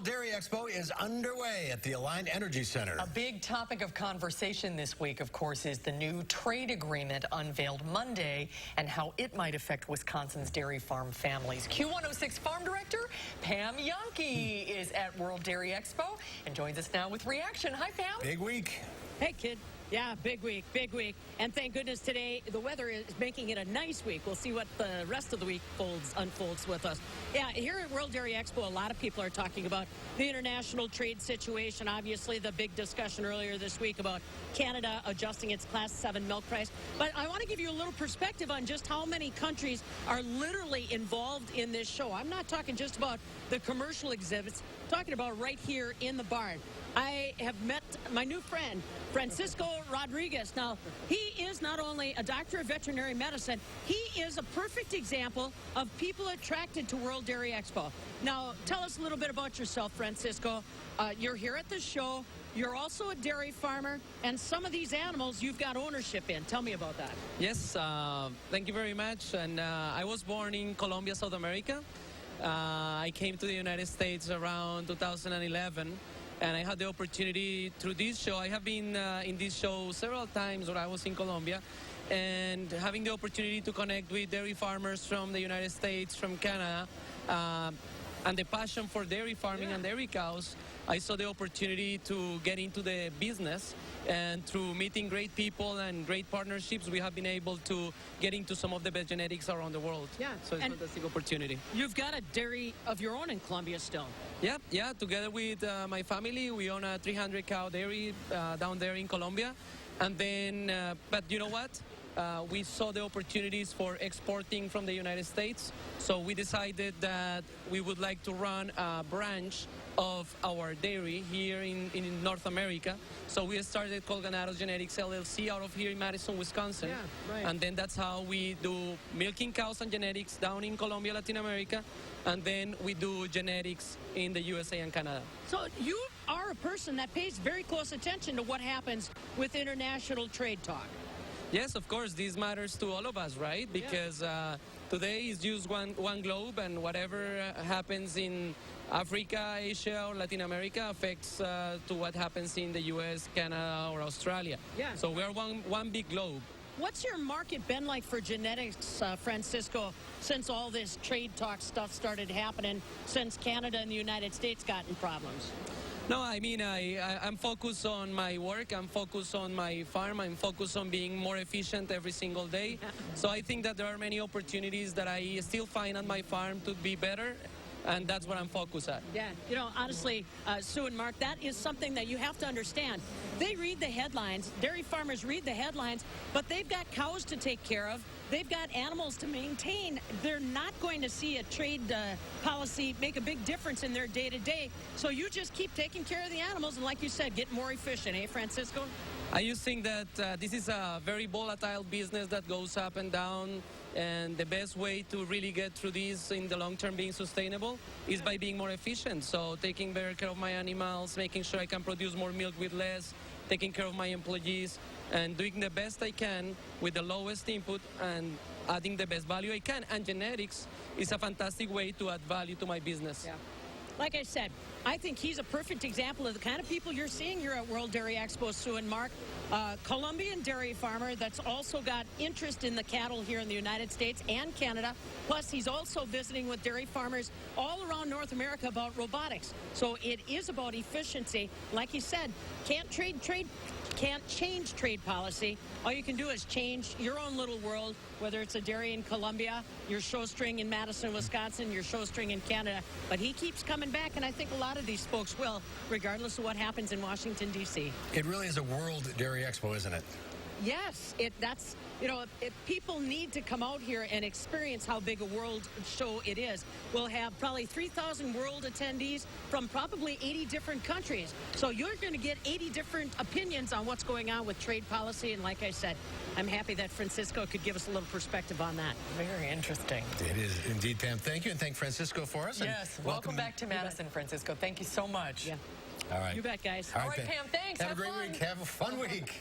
Dairy Expo is underway at the Aligned Energy Center. A big topic of conversation this week, of course, is the new trade agreement unveiled Monday and how it might affect Wisconsin's dairy farm families. Q106 Farm Director Pam Janke is at World Dairy Expo and joins us now with reaction. Hi, Pam. Big week. Hey, kid. Yeah, big week, big week. And thank goodness today the weather is making it a nice week. We'll see what the rest of the week unfolds with us. Yeah, here at World Dairy Expo, a lot of people are talking about the international trade situation. Obviously, the big discussion earlier this week about Canada adjusting its Class 7 milk price. But I want to give you a little perspective on just how many countries are literally involved in this show. I'm not talking just about the commercial exhibits, I'm talking about right here in the barn. I have met my new friend, Francisco Rodriguez. Now, he is not only a doctor of veterinary medicine, he is a perfect example of people attracted to World Dairy Expo. Now, tell us a little bit about yourself, Francisco. You're here at the show. You're also a dairy farmer, and some of these animals you've got ownership in. Tell me about that. Yes, thank you very much. And I was born in Colombia, South America. I came to the United States around 2011. And I had the opportunity through this show. I have been in this show several times when I was in Colombia, and having the opportunity to connect with dairy farmers from the United States, from Canada, and the passion for dairy farming and dairy cows, I saw the opportunity to get into the business. And through meeting great people and great partnerships, we have been able to get into some of the best genetics around the world. Yeah. So it's a fantastic opportunity. You've got a dairy of your own in Colombia still. Yeah. Together with my family, we own a 300-cow dairy down there in Colombia. And then, but you know what? We saw the opportunities for exporting from the United States. So we decided that we would like to run a branch of our dairy here in North America. So we started called Ganado Genetics LLC out of here in Madison, Wisconsin. Yeah, right. And then that's how we do milking cows and genetics down in Colombia, Latin America. And then we do genetics in the USA and Canada. So you are a person that pays very close attention to what happens with international trade talk. Yes, of course, this matters to all of us, right? Because today is just one globe, and whatever happens in Africa, Asia, or Latin America affects to what happens in the US, Canada, or Australia. Yeah. So we're one big globe. What's your market been like for genetics, Francisco, since all this trade talk stuff started happening, since Canada and the United States got in problems? No, I mean, I'm focused on my work. I'm focused on my farm. I'm focused on being more efficient every single day. So I think that there are many opportunities that I still find on my farm to be better. And that's what I'm focused at. Yeah, you know, honestly, Sue and Mark, that is something that you have to understand. They read the headlines, dairy farmers read the headlines, but they've got cows to take care of. They've got animals to maintain. They're not going to see a trade policy make a big difference in their day-to-day. So you just keep taking care of the animals and, like you said, get more efficient, eh, Francisco? I just think that this is a very volatile business that goes up and down, and the best way to really get through this in the long term being sustainable is by being more efficient. So taking better care of my animals, making sure I can produce more milk with less, taking care of my employees, and doing the best I can with the lowest input and adding the best value I can. And genetics is a fantastic way to add value to my business. Yeah. Like I said, I think he's a perfect example of the kind of people you're seeing here at World Dairy Expo, Sue and Mark. Colombian dairy farmer that's also got interest in the cattle here in the United States and Canada. Plus, he's also visiting with dairy farmers all around North America about robotics. So it is about efficiency. Like he said, can't change trade policy. All you can do is change your own little world, whether it's a dairy in Colombia, your showstring in Madison, Wisconsin, your showstring in Canada. But he keeps coming back, and I think a lot of these folks will, regardless of what happens in Washington, D.C. It really is a World Dairy Expo, isn't it? Yes, that's, you know, if people need to come out here and experience how big a world show it is. We'll have probably 3,000 world attendees from probably 80 different countries. So you're going to get 80 different opinions on what's going on with trade policy. And like I said, I'm happy that Francisco could give us a little perspective on that. Very interesting. It is indeed, Pam. Thank you, and thank Francisco for us. Yes, welcome back to Madison, Francisco. Thank you so much. Yeah. All right. You bet, guys. All right, Pam, thanks. Have a great week. Have a fun week.